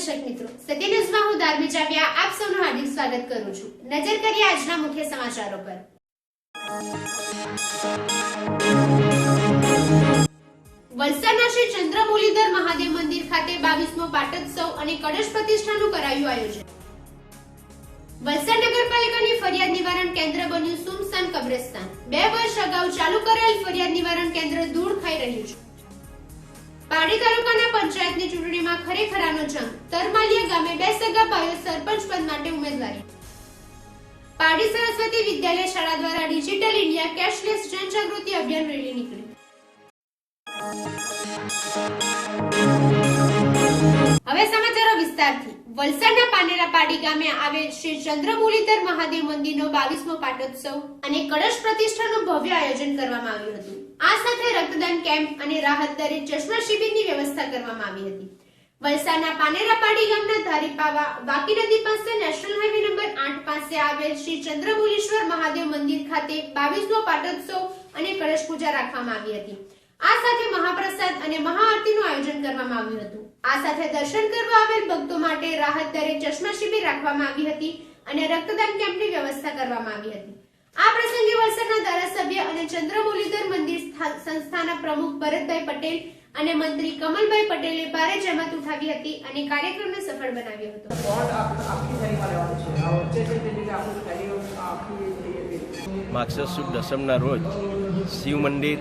દર્શક મિત્રો, સત્ય ન્યૂઝમાં હું ધાર્મિક જાવ્યા આપ સૌનું હાર્દિક સ્વાગત કરું છું। નજર કરીએ આજના મુખ્ય સમાચારો પર। વલસાડના શ્રી ચંદ્રમૌલીધર મહાદેવ મંદિર ખાતે 22મો પાટોત્સવ અને કળશ પ્રતિષ્ઠાનું કરાયું આયોજન। વલસાડ નગરપાલિકાની ફરિયાદ નિવારણ કેન્દ્ર બન્યું સુમસાન કબ્રસ્તાન। 2 વર્ષ અગાઉ ચાલુ કરાયેલ ફરિયાદ નિવારણ કેન્દ્ર દૂર ખાઈ રહ્યું છે। પાડી તાલુકાના પંચાયતની ચૂંટણીમાં ખરેખરાનો જંગ। તરમાલિયા ગામે 2 સગા ભાઈઓ સરપંચ પદ માટે ઉમેદવારી। પાડી સરસ્વતી વિદ્યાલય શાળા દ્વારા ડિજિટલ ઇન્ડિયા કેશલેસ જનજાગૃતિ અભિયાન રેલી નીકળી। હવે સમાચારો વિસ્તારથી। વલસાડના પાનેરા પાડી ગામે આવેલ શ્રી ચંદ્રમૌલીધર મહાદેવ મંદિરનો 22મો પાટોત્સવ અને કળશ પ્રતિષ્ઠાનું ભવ્ય આયોજન કરવામાં આવ્યું હતું। આ સાથે રક્તદાન કેમ્પ અને રાહત દરે ચશ્મા શિબિરની વ્યવસ્થા કરવામાં આવી હતી। વલસાડના પાનેરા પાડી ગામના ધારીપાવા વાકી નદી પાસે નેશનલ હાઈવે નંબર 8 પાસે આવેલ શ્રી ચંદ્રમૌલીશ્વર મહાદેવ મંદિર ખાતે 22મો પાટોત્સવ અને કળશ પૂજા રાખવામાં આવી હતી। આ સાથે મહાપ્રસાદ અને મહાઆરતીનું આયોજન કરવામાં આવ્યું હતું। આ સાથે દર્શન કરવા આવેલ ભક્તો માટે રાહત દરે ચશ્મા શિબિર રાખવામાં આવી હતી અને રક્તદાન કેમ્પની વ્યવસ્થા કરવામાં આવી હતી। આ પ્રસંગે વલસાડના ધારાસભ્ય અને ચંદ્રમૌલીધર મંદિર સંસ્થાના પ્રમુખ ભરતભાઈ પટેલ અને મંત્રી કમલભાઈ પટેલે ભારે જહેમત ઉઠાવી હતી અને કાર્યક્રમને સફળ બનાવ્યો હતો। માક્ષર સુદ દસમના રોજ શિવ મંદિર,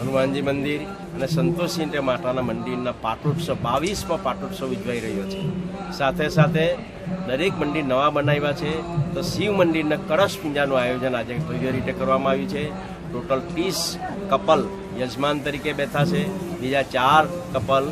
હનુમાનજી મંદિર અને સંતોષી માતાના મંદિરના પાટોત્સવ 22મો પાટોત્સવ ઉજવાઈ રહ્યો છે। સાથે સાથે દરેક મંદિર નવા બનાવ્યા છે તો શિવ મંદિરના કળશ પૂજાનું આયોજન આજે ભવ્ય રીતે કરવામાં આવ્યું છે। ટોટલ 30 કપલ યજમાન તરીકે બેઠા છે, બીજા 4 કપલ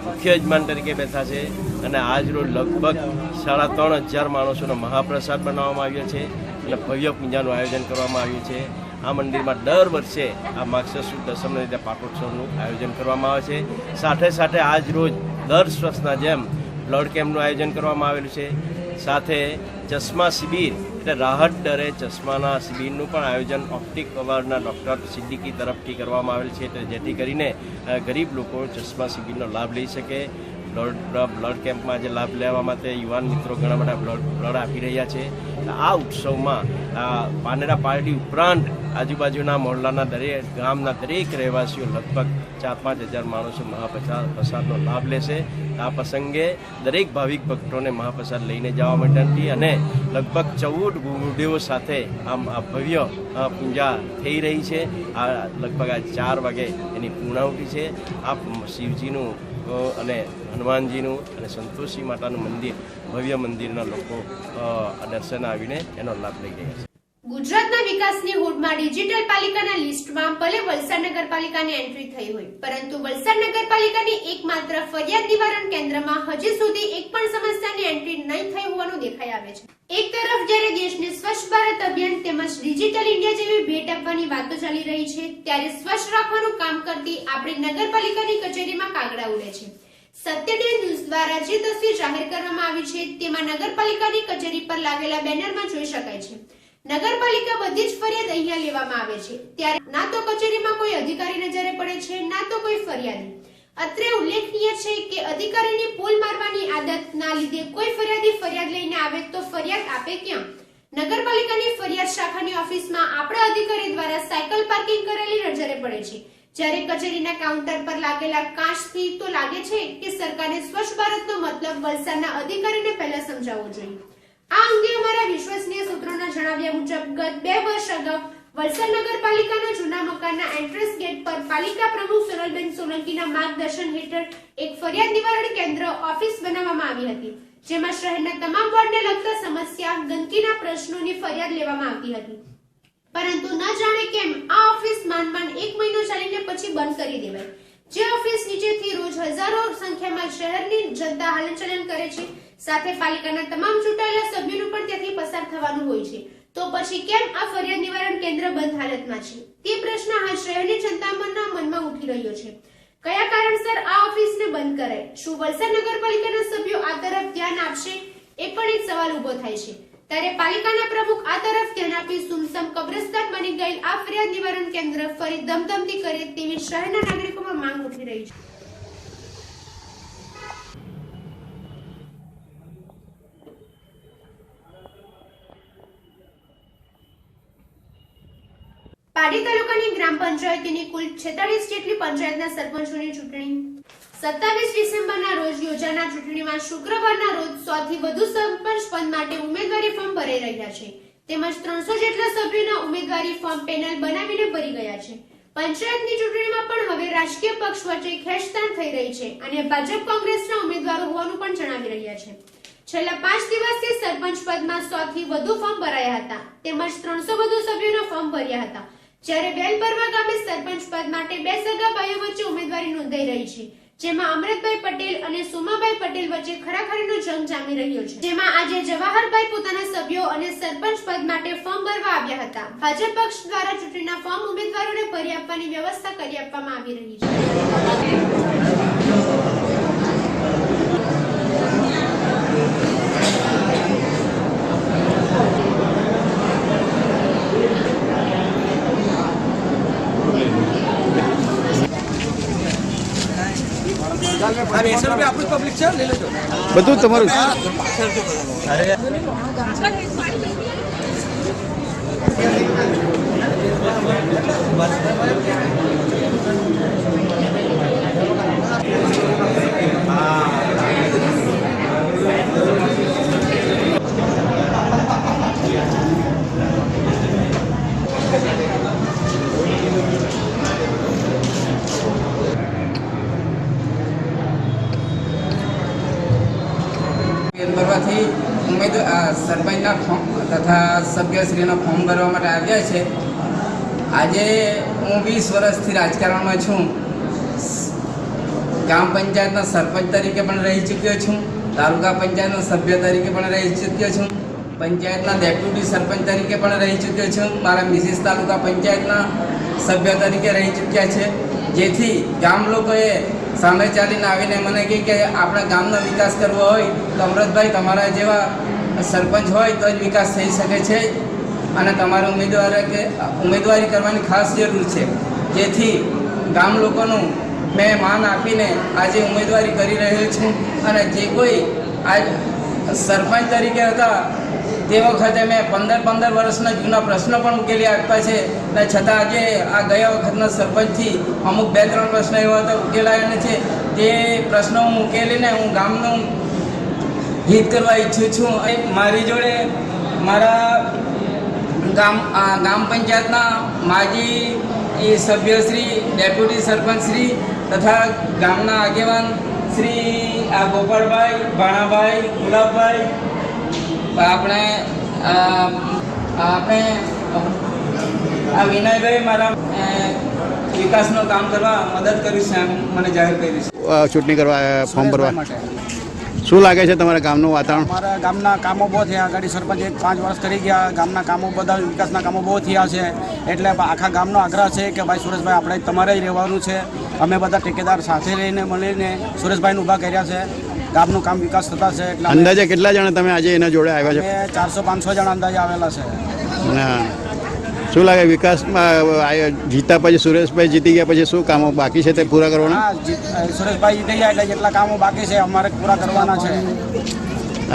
મુખ્ય યજમાન તરીકે બેઠા છે અને આજ રોજ લગભગ 3,500 માણસોનો મહાપ્રસાદ બનાવવામાં આવ્યો છે અને ભવ્ય પૂજાનું આયોજન કરવામાં આવ્યું છે। આ મંદિરમાં દર વર્ષે આ માક્ષર સુદ દસમના રીતે પાટોત્સવનું આયોજન કરવામાં આવે છે। સાથે સાથે આજ રોજ દર વર્ષના જેમ બ્લડ કેમ્પનું આયોજન કરવામાં આવેલું છે। સાથે ચશ્મા શિબિર એટલે રાહત દરે ચશ્માના શિબિરનું પણ આયોજન ઓપ્ટિક કવરના ડૉક્ટર સિદ્દીકી તરફથી કરવામાં આવેલ છે, જેથી કરીને ગરીબ લોકો ચશ્મા શિબિરનો લાભ લઈ શકે। બ્લડ કેમ્પમાં આજે લાભ લેવા માટે યુવાન મિત્રો ઘણા બધા બ્લડ આપી રહ્યા છે। આ ઉત્સવમાં પાનેરા પાડી ઉપરાંત આજુબાજુના મોહલ્લાના દરેક ગામના દરેક રહેવાસીઓ લગભગ 4-5 હજાર માણસો મહાપ્રસાદનો લાભ લેશે। આ પ્રસંગે દરેક ભાવિક ભક્તોને મહાપ્રસાદ લઈને જવા માટેથી અને લગભગ 14 ગુરુદેવો સાથે આ ભવ્ય પૂજા થઈ રહી છે। આ લગભગ આ 4 વાગે એની પૂર્ણાહુતિ છે। આ શિવજીનું અને હનુમાનજીનું અને સંતોષી માતાનું મંદિર ભવ્ય મંદિરના લોકો દર્શન આવીને એનો લાભ લઈ રહ્યા છે। ગુજરાતના વિકાસની હોડમાં ડિજિટલ પાલિકાના લિસ્ટમાં ભલે વલસાડ નગરપાલિકાની એન્ટ્રી થઈ હોય, પરંતુ વલસાડ નગરપાલિકાની એકમાત્ર ફરિયાદ નિવારણ કેન્દ્રમાં હજી સુધી એક પણ સમસ્યાની એન્ટ્રી નહીં થઈ હોવાનું દેખાઈ આવે છે। એક તરફ જ્યારે દેશને સ્વચ્છ ભારત અભિયાન તેમજ ડિજિટલ ઇન્ડિયા જેવી ભેટ આપવાની વાતો ચાલી રહી છે, ત્યારે સ્વચ્છ રાખવાનું કામ કરતી આપણી નગરપાલિકાની કચેરીમાં કાગડા ઉડે છે। સત્ય ન્યૂઝ દ્વારા જે તસવીર જાહેર કરવામાં આવી છે તેમાં નગરપાલિકાની કચેરી પર લાગેલા બેનરમાં જોઈ શકાય છે। નગરપાલિકા બધી જ ફરિયાદ અહીંયા લેવામાં આવે છે, ત્યારે ના તો કચેરીમાં કોઈ અધિકારી નજરે પડે છે, ના તો કોઈ ફરિયાદી। અત્રે ઉલ્લેખનીય છે કે અધિકારીની પોલ મારવાની આદતના લીધે કોઈ ફરિયાદી ફરિયાદ લઈને આવે તો ફરિયાદ આપે ક્યાં? નગરપાલિકાની ફરિયાદ શાખાની ઓફિસમાં આપણા અધિકારી દ્વારા સાયકલ પાર્કિંગ કરેલી નજરે પડે છે, જ્યારે કચેરીના કાઉન્ટર પર લાગેલા કાચથી તો લાગે છે કે સરકારે સ્વચ્છ ભારતનો મતલબ વલસાડના અધિકારીને પહેલા સમજાવવો જોઈએ। આ અંગે અમારા વિશ્વસનીય સૂત્રોના જણાવ્યા મુજબ ગત 2 વર્ષ અગાઉ વલસાડ નગરપાલિકાના જૂના મકાનના એન્ટ્રન્સ ગેટ પર પાલિકા પ્રમુખ સોનલબેન સોલંકીના માર્ગદર્શન હેઠળ એક ફરિયાદ નિવારણ કેન્દ્ર ઓફિસ બનાવવામાં આવી હતી, જેમાં શહેરના તમામ વોર્ડને લગતા સમસ્યા, ગંદકીના પ્રશ્નોની ફરિયાદ લેવામાં આવતી હતી। પરંતુ ન જાણે કેમ આ ઓફિસ માંડ 1 મહિનો ચાલીને પછી બંધ કરી દેવાઈ, જે ઓફિસ નીચેથી રોજ હજારો સંખ્યામાં શહેરની જનતા હલનચલન કરે છે। સાથે પાલિકાના તમામ ચૂંટાયેલા સભ્યોનું પણ ત્યાંથી પસાર થવાનું હોય છે, તો પછી કેમ આ ફરિયાદ નિવારણ કેન્દ્ર બંધ હાલતમાં છે તે પ્રશ્ન હાલ શહેરની જનતાના મનમાં ઉઠી રહ્યો છે। કયા કારણસર આ ઓફિસને બંધ કરાય? શું વલસાડ નગરપાલિકાના સભ્યો આ તરફ ધ્યાન આપશે? એ પણ એક સવાલ ઉભો થાય છે। ત્યારે પાલિકાના પ્રમુખ આ તરફ ધ્યાન આપી સુમસમ કબ્રસ્તાન બની ગયેલ આ ફરિયાદ નિવારણ કેન્દ્ર ફરી ધમધમતી કરે તેવી શહેરના નાગરિકોમાં માંગ ઉઠી રહી છે। પાડી તાલુકાની ગ્રામ પંચાયતની કુલ 46 જેટલી પંચાયતના સરપંચોની ચૂંટણી 27 ડિસેમ્બરના રોજ યોજાનાર ચૂંટણીમાં શુક્રવારના રોજ 100 થી વધુ સરપંચ પદ માટે ઉમેદવારી ફોર્મ ભરાઈ રહ્યા છે તેમજ 300 જેટલા સભ્યોના ઉમેદવારી ફોર્મ પેનલ બનાવીને ભરી ગયા છે। પંચાયતની ચૂંટણીમાં પણ હવે રાજકીય પક્ષ વચ્ચે ખેંચતાણ થઈ રહી છે અને ભાજપ કોંગ્રેસના ઉમેદવારો હોવાનું પણ જણાવી રહ્યા છે। છેલ્લા 5 દિવસથી સરપંચ પદમાં 100 થી વધુ ફોર્મ ભરાયા હતા તેમજ 300 વધુ સભ્યોના ફોર્મ ભર્યા હતા જ્યારે વેલપરવા ગામે સરપંચ પદ માટે બે સગા ભાઈઓ વચ્ચે ઉમેદવારી નોંધાઈ રહી છે જેમાં અમૃતભાઈ પટેલ અને સુમાભાઈ પટેલ વચ્ચે ખરાખરીનો જંગ જામી રહ્યો છે જેમાં આજે જવાહરભાઈ પોતાના સભ્યો અને સરપંચ પદ માટે ફોર્મ ભરવા આવ્યા હતા। ભાજપ પક્ષ દ્વારા ચૂંટણીના ફોર્મ ઉમેદવારોને ભરી આપવાની વ્યવસ્થા કરી આપવામાં આવી રહી છે। બધું તમારું ભરવાથી ઉમેદવાર સરપંચના ફોર્મ તથા સભ્યશ્રીના ફોર્મ ભરવા માટે આવ્યા છે। આજે હું 20 વર્ષથી રાજકારણમાં છું। ગ્રામ પંચાયતના સરપંચ તરીકે પણ રહી ચૂક્યો છું, તાલુકા પંચાયતના સભ્ય તરીકે પણ રહી ચૂક્યો છું, પંચાયતના ડેપ્યુટી સરપંચ તરીકે પણ રહી ચૂક્યો છું, મારા મિસિસ તાલુકા પંચાયતના સભ્ય તરીકે રહી ચૂક્યા છે। જેથી ગામ લોકોએ સામે ચાલીને આવીને મને કહે કે આપણા ગામનો વિકાસ કરવો હોય તો અમૃતભાઈ તમારા જેવા સરપંચ હોય તો જ વિકાસ થઈ શકે છે અને તમારે ઉમેદવારી કરવાની ખાસ જરૂર છે। જેથી ગામ લોકોનું મેં માન આપીને આજે ઉમેદવારી કરી રહ્યો છું અને જે કોઈ આજ સરપંચ તરીકે હતા તે વખતે મેં 15 વર્ષના જૂના પ્રશ્નો પણ ઉકેલી આપ્યા છે અને છતાં આજે આ ગયા વખતના સરપંચથી અમુક 2-3 પ્રશ્નો એવા હતા ઉકેલાયા છે તે પ્રશ્નો હું ઉકેલીને હું ગામનું હિત કરવા ઈચ્છું છું। મારી જોડે મારા ગામ પંચાયતના માજી સભ્યશ્રી, ડેપ્યુટી સરપંચશ્રી તથા ગામના આગેવાન શ્રી ગોપાલભાઈ, ભાણાભાઈ, ગુલાબભાઈ, આપણે વિનયભાઈ મારા વિકાસનું કામ કરવા મદદ કરી છે મને જાહેર કરી છે। ચૂંટણી કરવા ફોર્મ ભરવા શું લાગે છે તમારા ગામનું વાતાવરણ? અમારા ગામના કામો બહુ થયા, આગળ સરપંચ 5 વર્ષ કરી ગયા, ગામના કામો બધા વિકાસના કામો બહુ થયા છે એટલે આખા ગામનો આગ્રહ છે કે ભાઈ સુરેશભાઈ આપણે તમારે જ રહેવાનું છે। અમે બધા ઠેકેદાર સાથે રહીને મળીને સુરેશભાઈને ઊભા કર્યા છે, ગામનું કામ વિકાસ થતા છે એટલે અંદાજે કેટલા જણા તમે આજે એના જોડે આવ્યા છો? 400-500 જણા અંદાજે આવેલા છે। હા, શું લાગે વિકાસમાં જીતા પછી સુરેશભાઈ જીતી ગયા પછી શું કામો બાકી છે તે પૂરા કરવાના? હા, સુરેશભાઈ જીતી ગયા એટલે જેટલા કામો બાકી છે અમારે પૂરા કરવાના છે।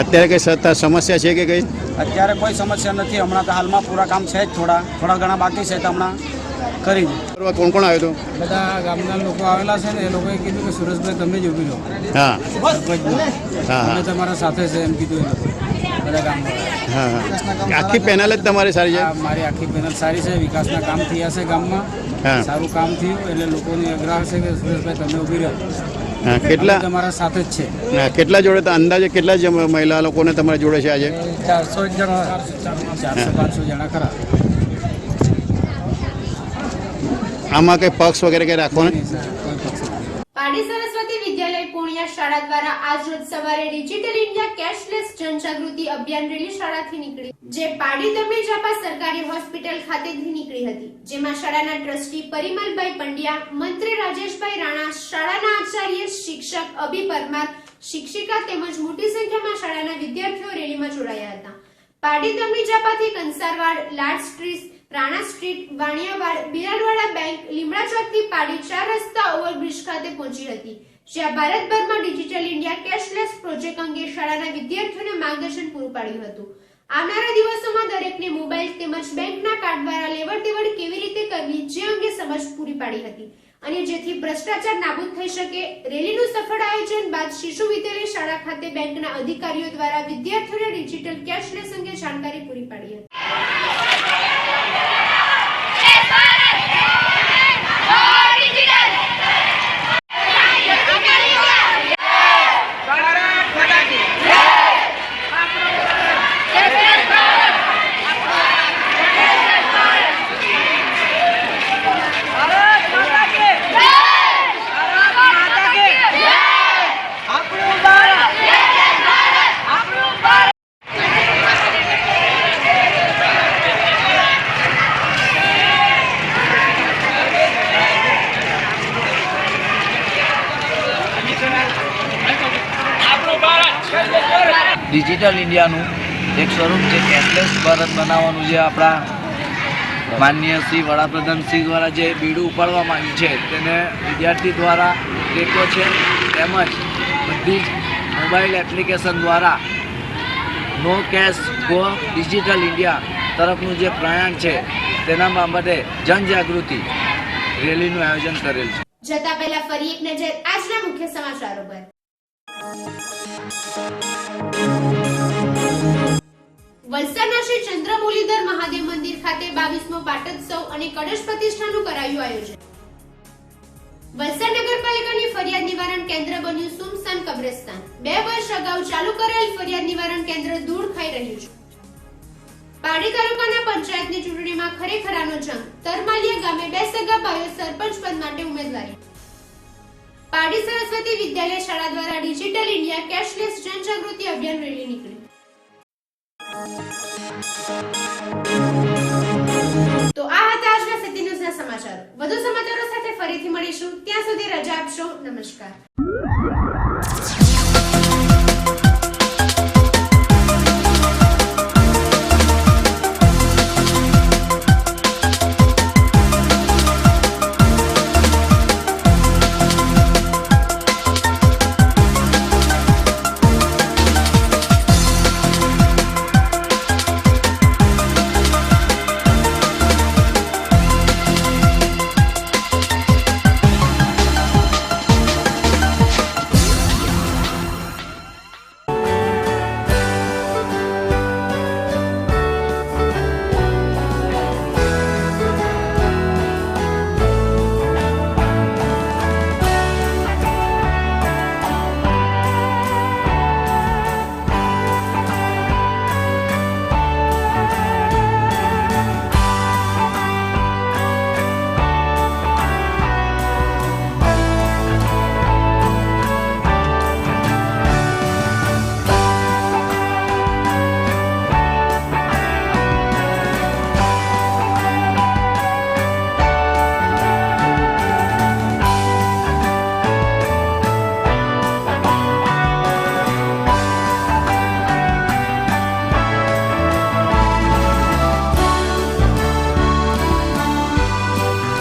અત્યારે કઈ સમસ્યા છે કે કઈ? અત્યારે કોઈ સમસ્યા નથી, હમણાં તો હાલમાં પૂરા કામ છે જ, થોડા ઘણા બાકી છે તો હમણાં કરી દે। કોણ કોણ આવ્યો હતો? બધા ગામના લોકો આવેલા છે ને એ લોકોએ કીધું કે સુરેશભાઈ તમે જ ઉભી લો। હા અમે તમારા સાથે છે એમ કીધું એ લોકો બધા ગામમાં। હા, આખી પેનલ જ તમારી સારી છે? મારી આખી પેનલ સારી છે, વિકાસના કામ થયા છે ગામમાં, સારું કામ થયું એટલે લોકોની આગ્રહ છે કે સુરેશભાઈ તમે ઉભી રહો। હા, કેટલા તમારા સાથે જ છે? કેટલા જોડે અંદાજે કેટલા મહિલા લોકોને તમારા જોડે છે આજે? 400 જણા, 400-500 જણા ખરા। આમાં કઈ પક્ષ વગેરે કઈ રાખવાનું? પાડી સરસ્વતી વિદ્યાલય પૂર્ણિયા શાળા દ્વારા આજ રોજ સવારે ડિજિટલ ઇન્ડિયા કેશલેસ જનજાગૃતિ અભિયાન રેલી શાળાથી નીકળી જે પાડી દમણી ચાપા સરકારી હોસ્પિટલ ખાતેથી નીકળી હતી જેમાં શાળાના ટ્રસ્ટી પરિમલભાઈ પંડ્યા, મંત્રી રાજેશભાઈ રાણા, શાળાના આચાર્ય શિક્ષક અભી પરમાર, શિક્ષિકા તેમજ મોટી સંખ્યામાં શાળાના વિદ્યાર્થીઓ રેલીમાં જોડાયા હતા। પાડી દમણી ચાપાથી Kansarvad, Lad street, Rana street, Vaniyavad, Biradvada bank, Limda ચોકથી પાડી 4 રસ્તા ઓવરબ્રિજ ખાતે પહોંચી હતી જ્યાં ભારતભરમાં ડિજિટલ ઇન્ડિયા કેશલેસ પ્રોજેક્ટ અંગે શાળાના વિદ્યાર્થીઓને માર્ગદર્શન પૂરું પાડ્યું હતું। આવનારા દિવસોમાં દરેકને મોબાઈલ તેમજ બેંકના કાર્ડ દ્વારા લેવડ-દેવડ કેવી રીતે કરવી જે અંગે સમજ પૂરી પાડી હતી અને જેથી ભ્રષ્ટાચાર નાબૂદ થઈ શકે. રેલીનું સફળ આયોજન બાદ શિશુ વિદ્યાલય શાળા ખાતે બેંકના અધિકારીઓ દ્વારા વિદ્યાર્થીઓને ડિજિટલ કેશલેસ અંગે જાણકારી પૂરી પાડી હતી. ડિજિટલ ઇન્ડિયાનું એક સ્વરૂપ છે. કેશલેસ ભારત બનાવવાનું જે આપણા માનનીય શ્રી વડાપ્રધાન શ્રી દ્વારા જે બીડું ઉપાડવામાં આવ્યું છે તેને વિદ્યાર્થી દ્વારા ટેકો છે. તેમજ બધી જ મોબાઈલ એપ્લિકેશન દ્વારા નો કેશ ગો ડિજિટલ ઇન્ડિયા તરફનું જે પ્રયાણ છે તેના બાબતે જનજાગૃતિ રેલીનું આયોજન કરેલ છે. જતા પહેલા ફરી એક નજર આજના મુખ્ય સમાચારો પર. વલસાડના શ્રી ચંદ્રમૌલીધર મહાદેવ મંદિર ખાતે 22મો પાટોત્સવ અને કળશ પ્રતિષ્ઠાનું કરાયું આયોજન. વલસાડ નગરપાલિકાની ફરિયાદ નિવારણ કેન્દ્ર બન્યું સુમસાન કબ્રસ્તાન. 2 વર્ષ અગાઉ ચાલુ કરાયેલ ફરિયાદ નિવારણ કેન્દ્ર ધૂળ ખાઈ રહ્યું છે. પારડી તાલુકાના પંચાયતની ચૂંટણીમાં ખરેખરાનો જંગ. તરમાલિયા ગામે 2 સગા ભાઈઓ સરપંચ પદ માટે ઉમેદવારી. પારડી સરસ્વતી વિદ્યાલય શાળા દ્વારા ડિજિટલ ઇન્ડિયા કેશલેસ જનજાગૃતિ અભિયાન રેલી નીકળી. તો આ હતા આજના સિટી ન્યૂઝના સમાચારો. વધુ સમાચારો સાથે ફરીથી મળીશું. ત્યાં સુધી રજા આપશો. નમસ્કાર.